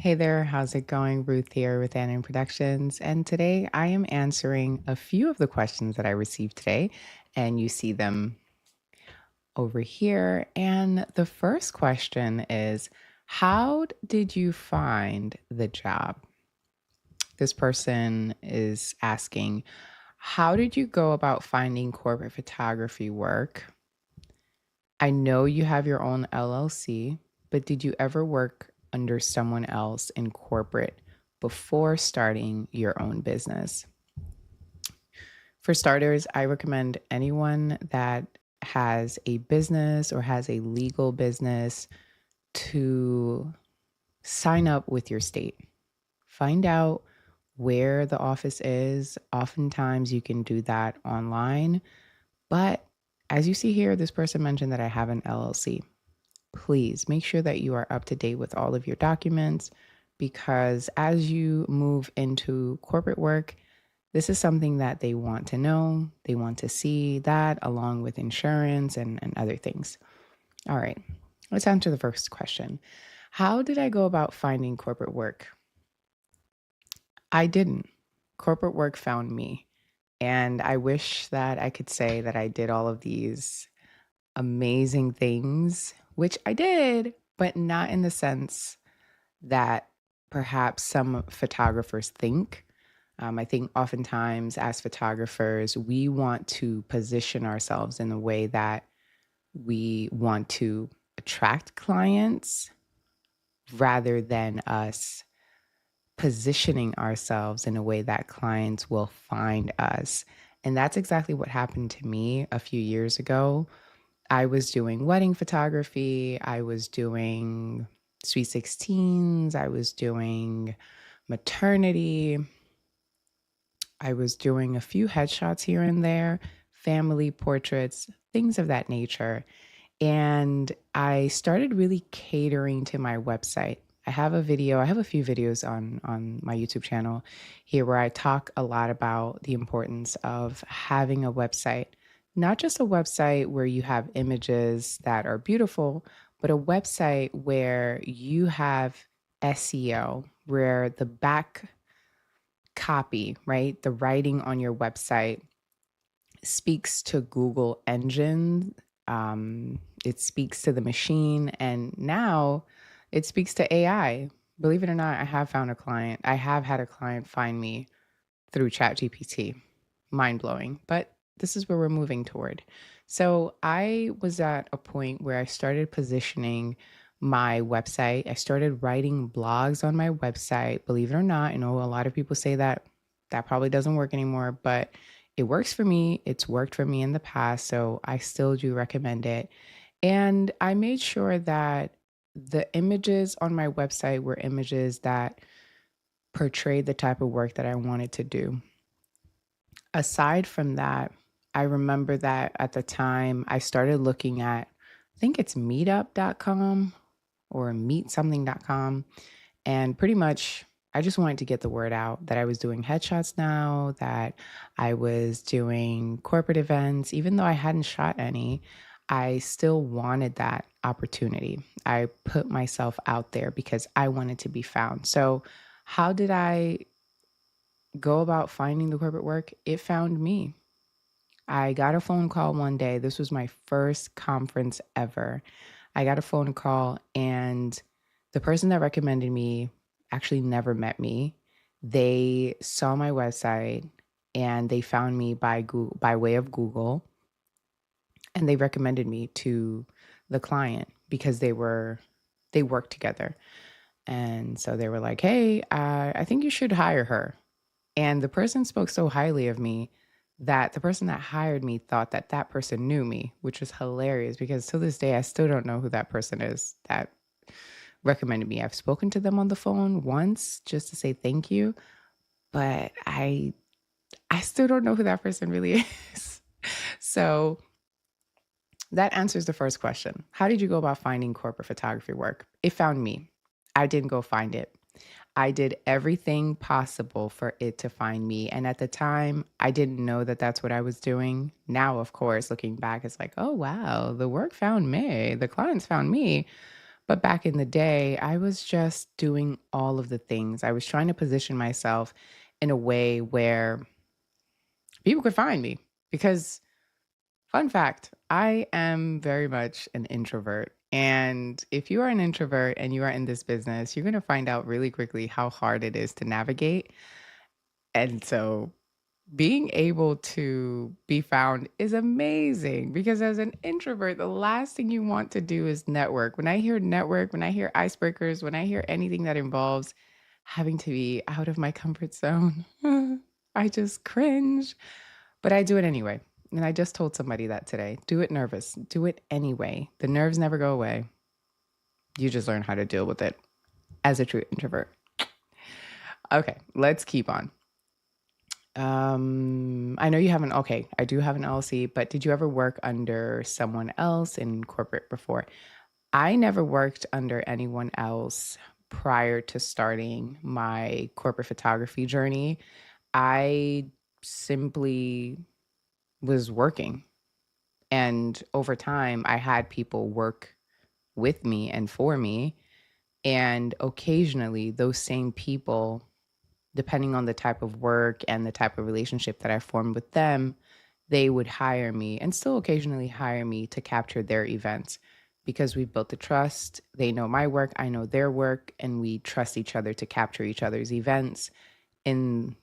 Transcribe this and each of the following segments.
Hey there, how's it going? Ruth here with Annan Productions. And today I am answering a few of the questions that I received today. And you see them over here. And the first question is, how did you find the job? This person is asking, how did you go about finding corporate photography work? I know you have your own LLC, but did you ever work under someone else in corporate before starting your own business? For starters, I recommend anyone that has a business or has a legal business to sign up with your state. Find out where the office is. Oftentimes, you can do that online. But as you see here, this person mentioned that I have an LLC. Please make sure that you are up to date with all of your documents because as you move into corporate work, this is something that they want to know. They want to see that along with insurance and other things. All right, let's answer the first question. How did I go about finding corporate work? I didn't. Corporate work found me. And I wish that I could say that I did all of these amazing things, which I did, but not in the sense that perhaps some photographers think. I think oftentimes as photographers, we want to position ourselves in a way that we want to attract clients rather than us positioning ourselves in a way that clients will find us. And that's exactly what happened to me a few years ago. I was doing wedding photography, I was doing sweet 16s, I was doing maternity, I was doing a few headshots here and there, family portraits, things of that nature. And I started really catering to my website. I have a few videos on my YouTube channel here where I talk a lot about the importance of having a website, not just a website where you have images that are beautiful, but a website where you have SEO, where the back copy, right? The writing on your website speaks to Google engine. It speaks to the machine, and now it speaks to AI. Believe it or not, I have found a client. I have had a client find me through ChatGPT. Mind blowing, but this is where we're moving toward. So I was at a point where I started positioning my website. I started writing blogs on my website. Believe it or not, I know a lot of people say that that probably doesn't work anymore, but it works for me. It's worked for me in the past. So I still do recommend it. And I made sure that the images on my website were images that portrayed the type of work that I wanted to do. Aside from that, I remember that at the time I started looking at, I think it's meetup.com or meetsomething.com. And pretty much, I just wanted to get the word out that I was doing headshots now, that I was doing corporate events. Even though I hadn't shot any, I still wanted that opportunity. I put myself out there because I wanted to be found. So, how did I go about finding the corporate work? It found me. I got a phone call one day. This was my first conference ever. I got a phone call, and the person that recommended me actually never met me. They saw my website and they found me by Google, by way of Google, and they recommended me to the client because they worked together. And so they were like, "Hey, I think you should hire her." And the person spoke so highly of me that the person that hired me thought that that person knew me, which was hilarious because to this day, I still don't know who that person is that recommended me. I've spoken to them on the phone once just to say thank you, but I still don't know who that person really is. So that answers the first question. How did you go about finding corporate photography work? It found me. I didn't go find it. I did everything possible for it to find me. And at the time, I didn't know that that's what I was doing. Now, of course, looking back, it's like, oh, wow, the work found me. The clients found me. But back in the day, I was just doing all of the things. I was trying to position myself in a way where people could find me. Because, fun fact, I am very much an introvert. And if you are an introvert and you are in this business, you're going to find out really quickly how hard it is to navigate. And so being able to be found is amazing because as an introvert, the last thing you want to do is network. When I hear network, when I hear icebreakers, when I hear anything that involves having to be out of my comfort zone, I just cringe. But I do it anyway. And I just told somebody that today. Do it nervous. Do it anyway. The nerves never go away. You just learn how to deal with it as a true introvert. Okay, let's keep on. I know you haven't, okay, I do have an LLC, but did you ever work under someone else in corporate before? I never worked under anyone else prior to starting my corporate photography journey. I simply was working. And over time, I had people work with me and for me. And occasionally, those same people, depending on the type of work and the type of relationship that I formed with them, they would hire me and still occasionally hire me to capture their events because we've built the trust. They know my work, I know their work, and we trust each other to capture each other's events in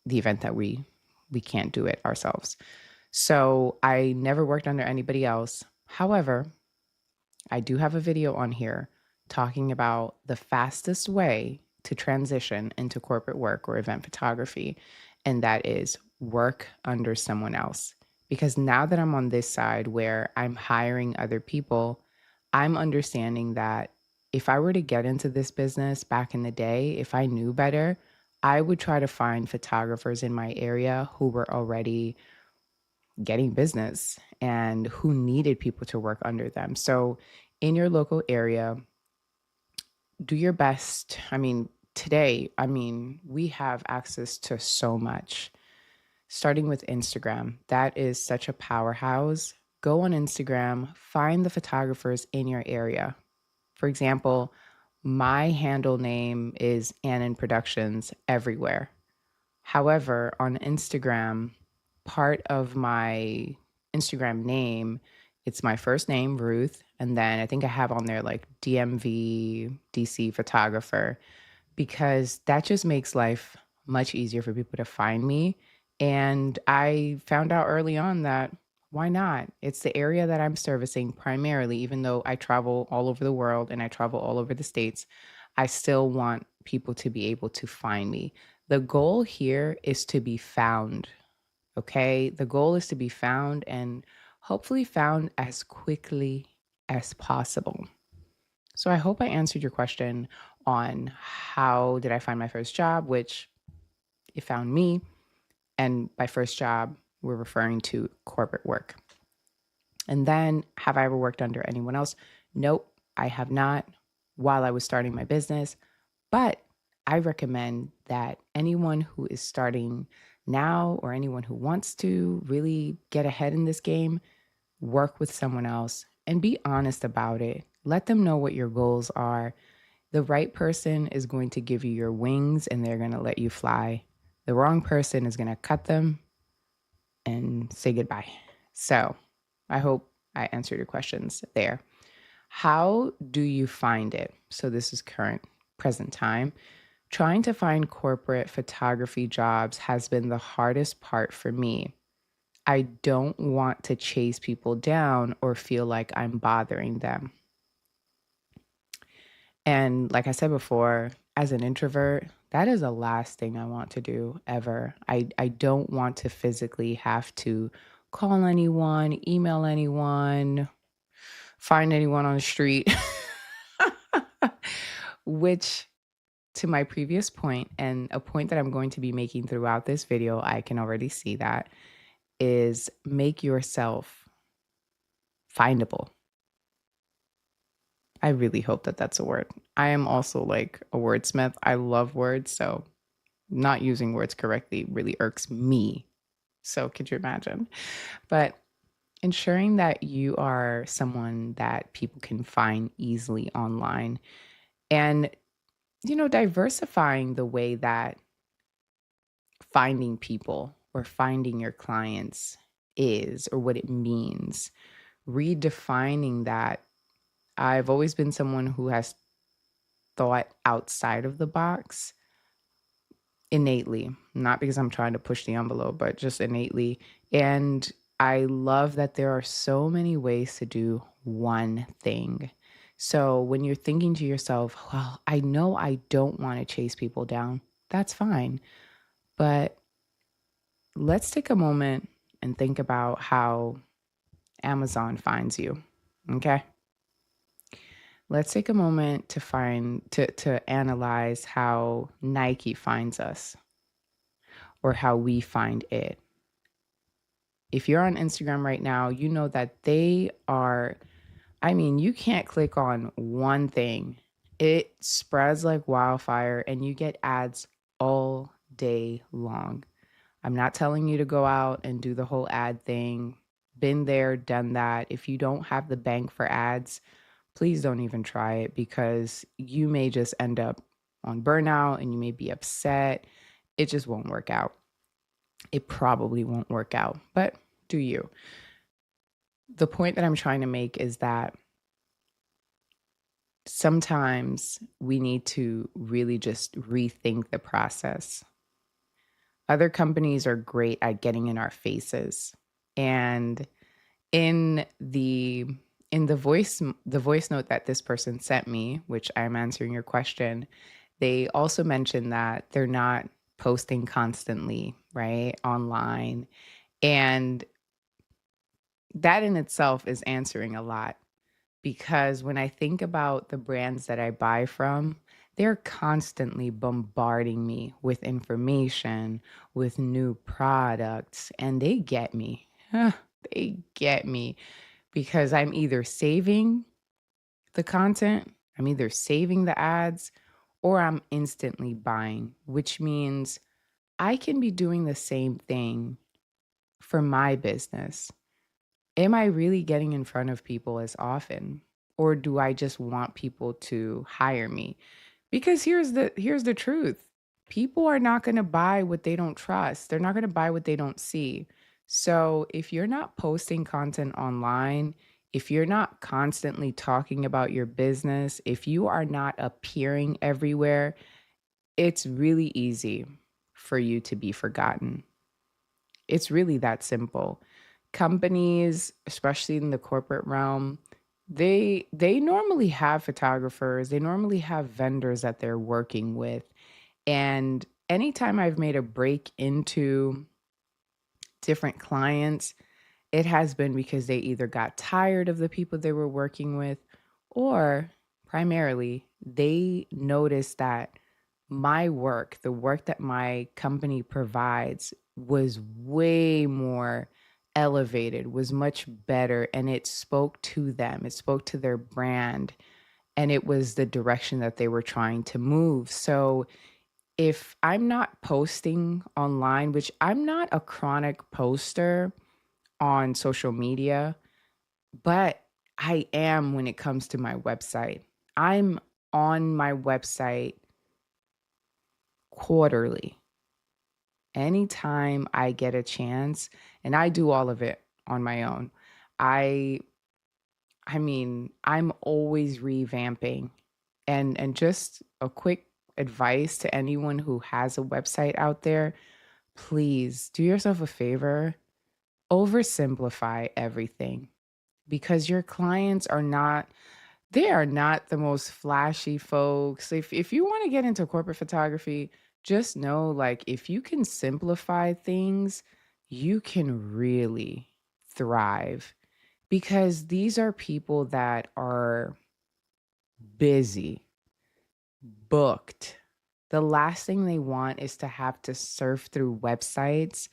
the event that we can't do it ourselves. So I never worked under anybody else. However, I do have a video on here talking about the fastest way to transition into corporate work or event photography, and that is work under someone else. Because now that I'm on this side where I'm hiring other people, I'm understanding that if I were to get into this business back in the day, if I knew better, I would try to find photographers in my area who were already getting business and who needed people to work under them. So, in your local area, do your best. I mean, today, we have access to so much, starting with Instagram. That is such a powerhouse. Go on Instagram, find the photographers in your area. For example, my handle name is Annan Productions everywhere. However, on Instagram, part of my Instagram name, it's my first name, Ruth, and then I think I have on there like DMV, DC photographer, because that just makes life much easier for people to find me. And I found out early on that why not? It's the area that I'm servicing primarily, even though I travel all over the world and I travel all over the states, I still want people to be able to find me. The goal here is to be found. Okay. The goal is to be found and hopefully found as quickly as possible. So I hope I answered your question on how did I find my first job, which it found me. And by first job, we're referring to corporate work. And then have I ever worked under anyone else? Nope, I have not while I was starting my business. But I recommend that anyone who is starting now or anyone who wants to really get ahead in this game, work with someone else and be honest about it. Let them know what your goals are. The right person is going to give you your wings and they're going to let you fly. The wrong person is going to cut them and say goodbye. So I hope I answered your questions there. How do you find it? So this is current, present time. Trying to find corporate photography jobs has been the hardest part for me. I don't want to chase people down or feel like I'm bothering them. And like I said before, as an introvert, that is the last thing I want to do ever. I don't want to physically have to call anyone, email anyone, find anyone on the street, which to my previous point and a point that I'm going to be making throughout this video, I can already see that is make yourself findable. I really hope that that's a word. I am also like a wordsmith. I love words, so not using words correctly really irks me. So could you imagine? But ensuring that you are someone that people can find easily online and, diversifying the way that finding people or finding your clients is or what it means, redefining that. I've always been someone who has thought outside of the box innately, not because I'm trying to push the envelope, but just innately. And I love that there are so many ways to do one thing. So when you're thinking to yourself, well, I know I don't want to chase people down, that's fine. But let's take a moment and think about how Amazon finds you. Okay. Let's take a moment to analyze how Nike finds us or how we find it. If you're on Instagram right now, you know that you can't click on one thing. It spreads like wildfire and you get ads all day long. I'm not telling you to go out and do the whole ad thing. Been there, done that. If you don't have the bank for ads, please don't even try it because you may just end up on burnout and you may be upset. It just won't work out. It probably won't work out, but do you? The point that I'm trying to make is that sometimes we need to really just rethink the process. Other companies are great at getting in our faces. And in the voice note that this person sent me, which I'm answering your question, they also mentioned that they're not posting constantly, right, online. And that in itself is answering a lot because when I think about the brands that I buy from, they're constantly bombarding me with information, with new products, and they get me. They get me because I'm either saving the content, I'm either saving the ads, or I'm instantly buying, which means I can be doing the same thing for my business. Am I really getting in front of people as often? Or do I just want people to hire me? Because here's the truth. People are not going to buy what they don't trust. They're not going to buy what they don't see. So, if you're not posting content online, if you're not constantly talking about your business, if you are not appearing everywhere, it's really easy for you to be forgotten. It's really that simple. Companies, especially in the corporate realm, they normally have photographers, they normally have vendors that they're working with. And anytime I've made a break into different clients, it has been because they either got tired of the people they were working with or primarily they noticed that my work, the work that my company provides, was way more elevated, was much better, and it spoke to them. It spoke to their brand, and it was the direction that they were trying to move. So if I'm not posting online, which I'm not a chronic poster on social media, but I am when it comes to my website. I'm on my website quarterly. Anytime I get a chance, and I do all of it on my own. I I'm always revamping. And just a quick advice to anyone who has a website out there, please do yourself a favor, oversimplify everything because your clients are not they are not the most flashy folks. If you want to get into corporate photography, just know like if you can simplify things, you can really thrive because these are people that are busy, booked. The last thing they want is to have to surf through websites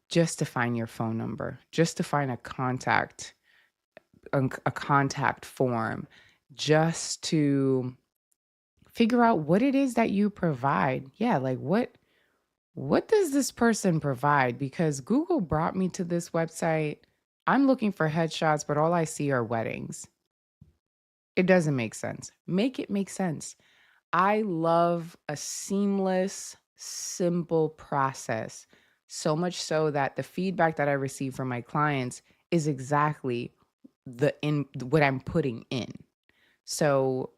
just to find your phone number, just to find a contact form, just to figure out what it is that you provide. Yeah, like what does this person provide? Because Google brought me to this website. I'm looking for headshots, but all I see are weddings. It doesn't make sense. Make it make sense. I love a seamless, simple process. So much so that the feedback that I receive from my clients is exactly what I'm putting in. So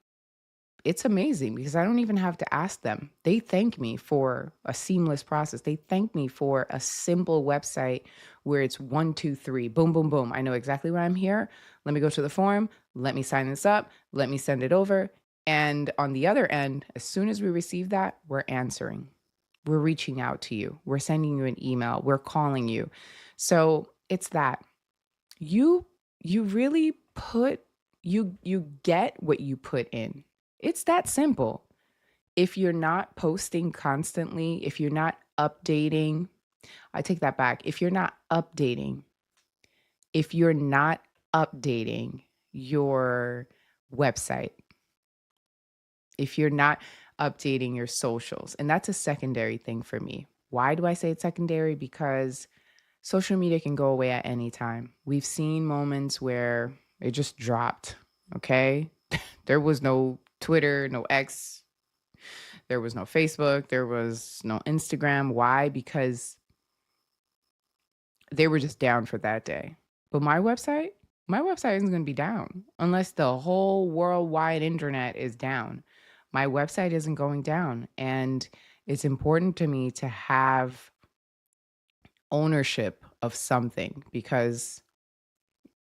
it's amazing because I don't even have to ask them. They thank me for a seamless process. They thank me for a simple website where it's one, two, three, boom, boom, boom. I know exactly why I'm here. Let me go to the form. Let me sign this up. Let me send it over. And on the other end, as soon as we receive that, we're answering. We're reaching out to you. We're sending you an email. We're calling you. So it's that you you really put you get what you put in. It's that simple. If you're not posting constantly, if you're not updating, I take that back. If you're not updating your website, if you're not updating your socials, and that's a secondary thing for me. Why do I say it's secondary? Because social media can go away at any time. We've seen moments where it just dropped, okay? There was no Twitter, no X, there was no Facebook, there was no Instagram. Why? Because they were just down for that day. But my website isn't going to be down unless the whole worldwide internet is down. My website isn't going down. And it's important to me to have ownership of something because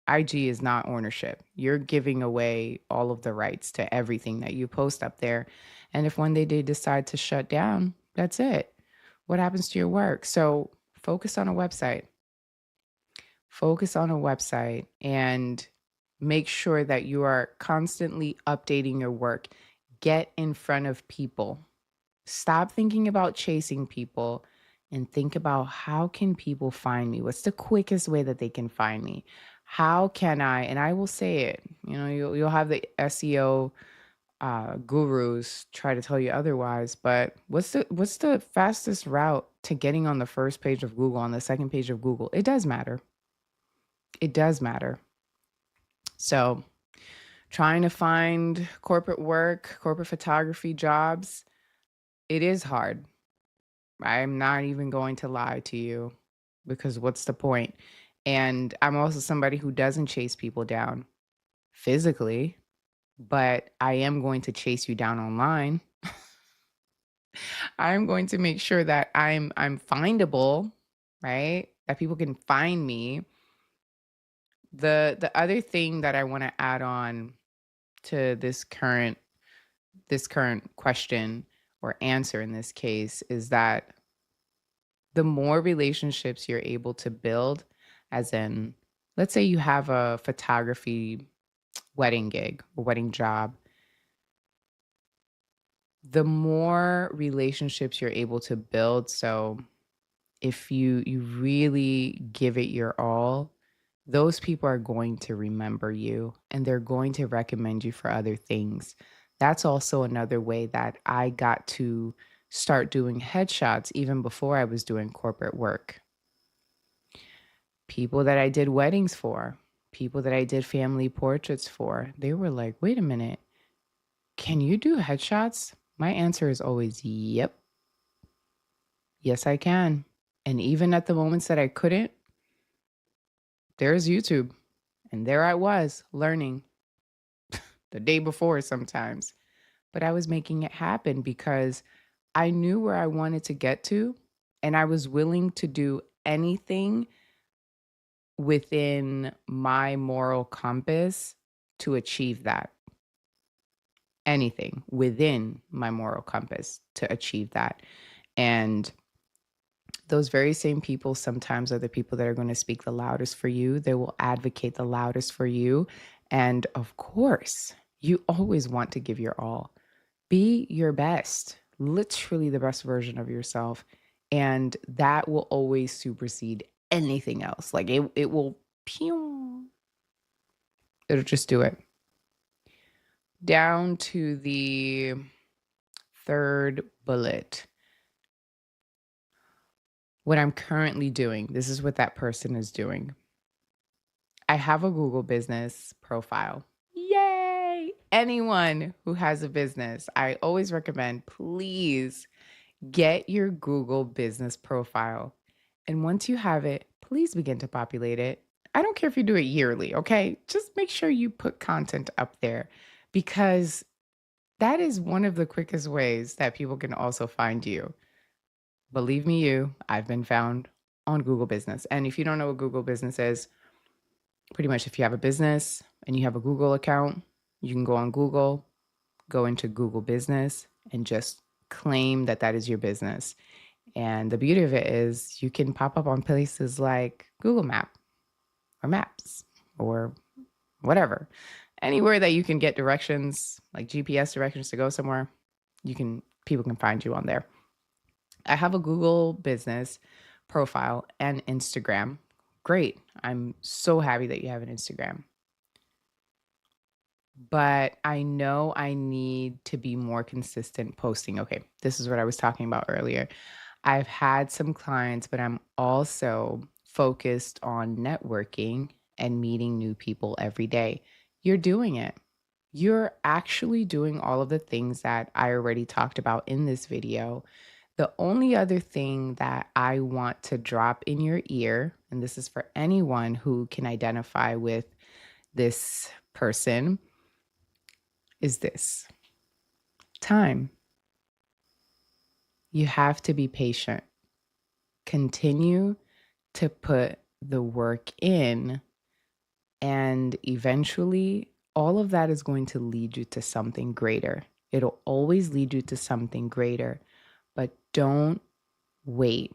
IG is not ownership. You're giving away all of the rights to everything that you post up there. And if one day they decide to shut down, that's it. What happens to your work? So focus on a website. Focus on a website and make sure that you are constantly updating your work. Get in front of people. Stop thinking about chasing people and think about how can people find me? What's the quickest way that they can find me? How can I, and I will say it, you'll have the SEO gurus try to tell you otherwise, but what's the fastest route to getting on the first page of Google, on the second page of Google? It does matter. It does matter. So trying to find corporate work, corporate photography jobs, it is hard. I'm not even going to lie to you because what's the point? And I'm also somebody who doesn't chase people down physically, but I am going to chase you down online. I'm going to make sure that I'm findable, right? That people can find me. The other thing that I want to add on to this current question or answer in this case is that the more relationships you're able to build, as in, let's say you have a photography wedding gig or wedding job, the more relationships you're able to build. So if you really give it your all, those people are going to remember you and they're going to recommend you for other things. That's also another way that I got to start doing headshots even before I was doing corporate work. People that I did weddings for, people that I did family portraits for, they were like, wait a minute, can you do headshots? My answer is always, yep, yes, I can. And even at the moments that I couldn't, there's YouTube. And there I was learning the day before sometimes. But I was making it happen because I knew where I wanted to get to, and I was willing to do anything within my moral compass to achieve that. Anything within my moral compass to achieve that. And those very same people sometimes are the people that are going to speak the loudest for you. They will advocate the loudest for you. And of course, you always want to give your all. Be your best, literally the best version of yourself. And that will always supersede anything else. Like it will, pew, it'll just do it. Down to the third bullet. What I'm currently doing, this is what that person is doing. I have a Google business profile. Yay! Anyone who has a business, I always recommend, please get your Google business profile. And once you have it, please begin to populate it. I don't care if you do it yearly, okay? Just make sure you put content up there because that is one of the quickest ways that people can also find you. Believe me, I've been found on Google Business. And if you don't know what Google Business is, pretty much if you have a business and you have a Google account, you can go on Google, go into Google Business, and just claim that that is your business. And the beauty of it is you can pop up on places like Google Map or Maps or whatever. Anywhere that you can get directions, like GPS directions to go somewhere, people can find you on there. I have a Google business profile and Instagram. Great. I'm so happy that you have an Instagram. But I know I need to be more consistent posting. Okay, this is what I was talking about earlier. I've had some clients, but I'm also focused on networking and meeting new people every day. You're doing it. You're actually doing all of the things that I already talked about in this video. The only other thing that I want to drop in your ear, and this is for anyone who can identify with this person, is this: time. You have to be patient. Continue to put the work in, and eventually, all of that is going to lead you to something greater. It'll always lead you to something greater, but don't wait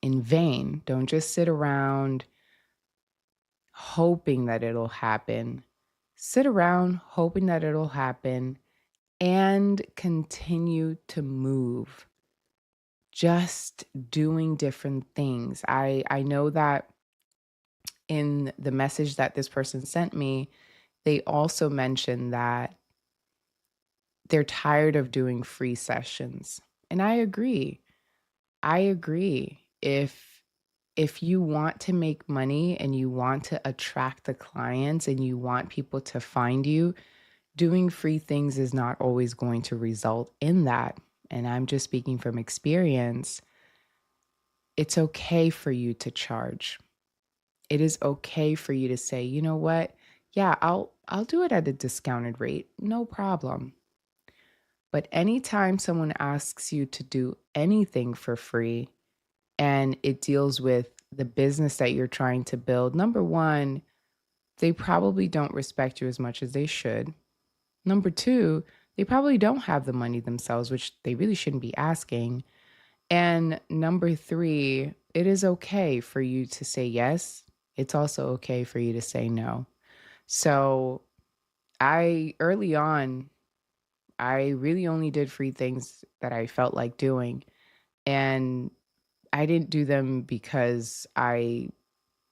in vain. Don't just sit around hoping that it'll happen. Sit around hoping that it'll happen and continue to move. Just doing different things. I know that in the message that this person sent me, they also mentioned that they're tired of doing free sessions. And I agree. I agree. If you want to make money and you want to attract the clients and you want people to find you, doing free things is not always going to result in that. And I'm just speaking from experience. It's okay for you to charge. It is okay for you to say, you know what? Yeah, I'll do it at a discounted rate. No problem. But anytime someone asks you to do anything for free and it deals with the business that you're trying to build, number one, they probably don't respect you as much as they should. Number two, they probably don't have the money themselves, which they really shouldn't be asking. And number three, it is okay for you to say yes. It's also okay for you to say no. So early on, I really only did free things that I felt like doing. And I didn't do them because I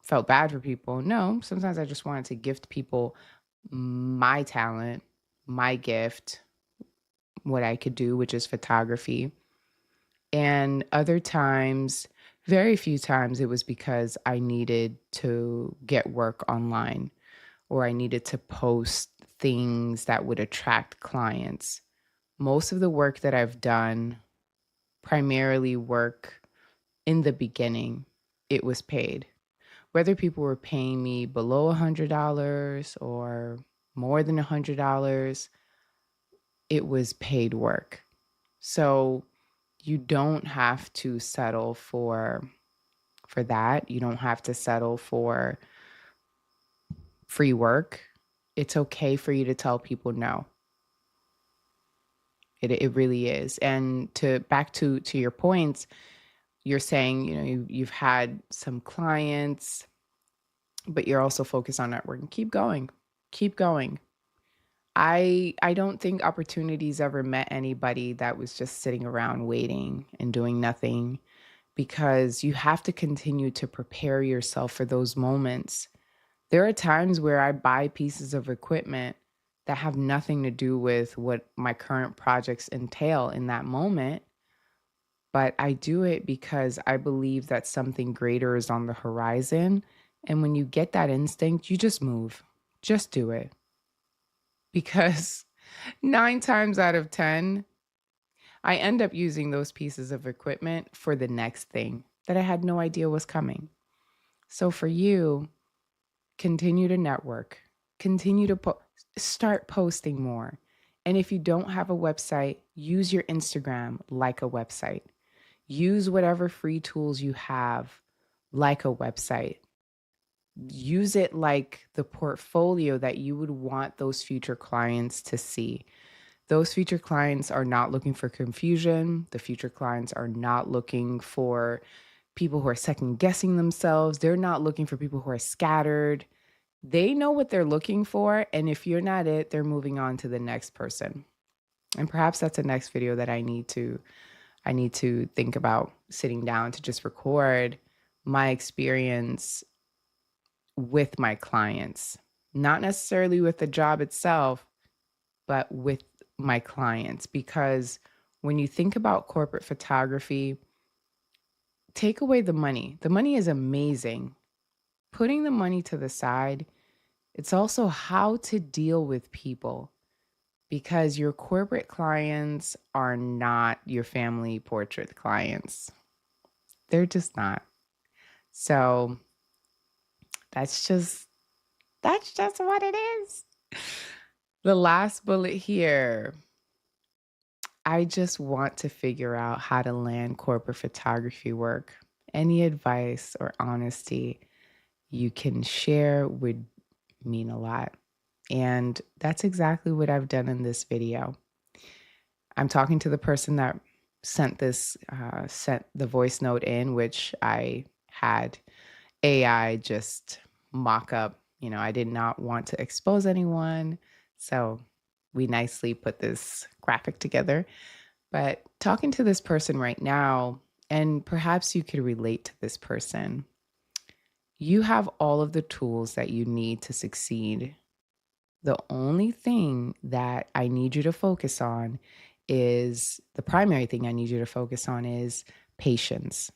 felt bad for people. No, sometimes I just wanted to gift people my talent, my gift, what I could do, which is photography. And other times, very few times, it was because I needed to get work online or I needed to post things that would attract clients. Most of the work that I've done, primarily work in the beginning, it was paid. Whether people were paying me below $100 or more than $100, it was paid work. So you don't have to settle for that. You don't have to settle for free work. It's okay for you to tell people no. It really is. And to back to your points, you're saying, you've had some clients, but you're also focused on networking. Keep going. Keep going. I don't think opportunities ever met anybody that was just sitting around waiting and doing nothing, because you have to continue to prepare yourself for those moments. There are times where I buy pieces of equipment that have nothing to do with what my current projects entail in that moment, but I do it because I believe that something greater is on the horizon And when you get that instinct, you just move. Just do it. Because 9 times out of 10, I end up using those pieces of equipment for the next thing that I had no idea was coming. So for you, continue to network, continue to start posting more. And if you don't have a website, use your Instagram like a website. Use whatever free tools you have like a website. Use it like the portfolio that you would want those future clients to see. Those future clients are not looking for confusion. The future clients are not looking for people who are second guessing themselves. They're not looking for people who are scattered. They know what they're looking for. And if you're not it, they're moving on to the next person. And perhaps that's a next video that I need to think about sitting down to just record my experience with my clients, not necessarily with the job itself, but with my clients. Because when you think about corporate photography, take away the money. The money is amazing. Putting the money to the side, it's also how to deal with people, because your corporate clients are not your family portrait clients. They're just not. So that's just what it is. The last bullet here. I just want to figure out how to land corporate photography work. Any advice or honesty you can share would mean a lot. And that's exactly what I've done in this video. I'm talking to the person that sent the voice note in, which I had AI just mock up. I did not want to expose anyone. So we nicely put this graphic together. But talking to this person right now, and perhaps you could relate to this person, you have all of the tools that you need to succeed. The only thing that I need you to focus on is the primary thing I need you to focus on is patience.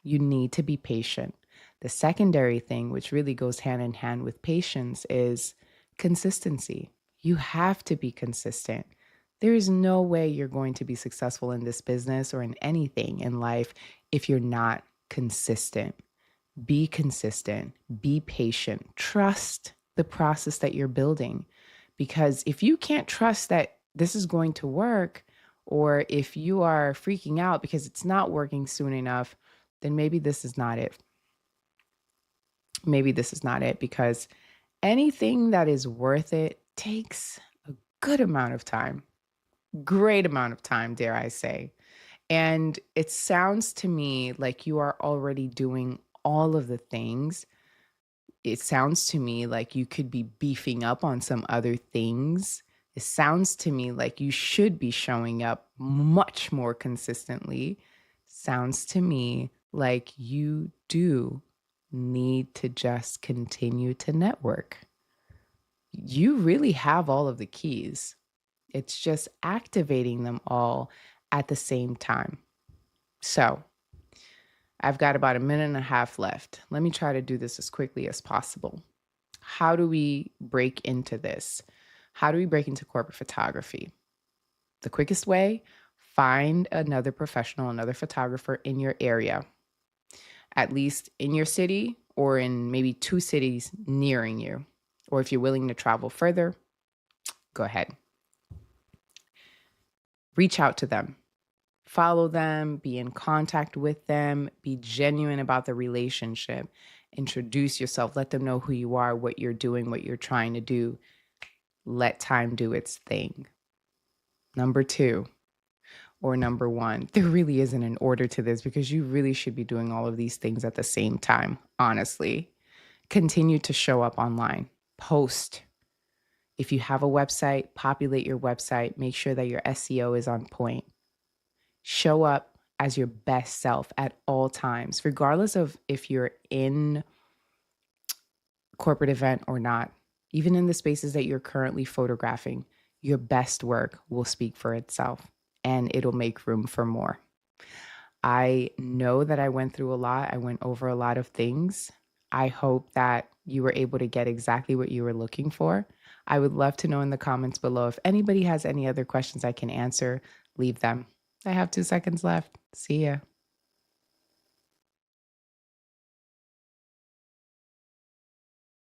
You need to be patient. The secondary thing, which really goes hand in hand with patience, is consistency. You have to be consistent. There is no way you're going to be successful in this business or in anything in life if you're not consistent. Be consistent, be patient, trust the process that you're building. Because if you can't trust that this is going to work, or if you are freaking out because it's not working soon enough, then maybe this is not it. Maybe this is not it, because anything that is worth it takes a good amount of time, great amount of time, dare I say. And it sounds to me like you are already doing all of the things. It sounds to me like you could be beefing up on some other things. It sounds to me like you should be showing up much more consistently. Sounds to me like you do need to just continue to network. You really have all of the keys. It's just activating them all at the same time. So I've got about a minute and a half left. Let me try to do this as quickly as possible. How do we break into this? How do we break into corporate photography? The quickest way, find another professional, another photographer in your area, at least in your city or in maybe 2 cities nearing you. Or if you're willing to travel further, go ahead. Reach out to them. Follow them, be in contact with them, be genuine about the relationship, introduce yourself, let them know who you are, what you're doing, what you're trying to do. Let time do its thing. Number 2, or number 1, there really isn't an order to this, because you really should be doing all of these things at the same time, honestly. Continue to show up online, post. If you have a website, populate your website, make sure that your SEO is on point. Show up as your best self at all times, regardless of if you're in corporate event or not. Even in the spaces that you're currently photographing, your best work will speak for itself, and it'll make room for more. I know that I went through a lot. I went over a lot of things. I hope that you were able to get exactly what you were looking for. I would love to know in the comments below if anybody has any other questions I can answer, leave them. I have 2 seconds left. See ya.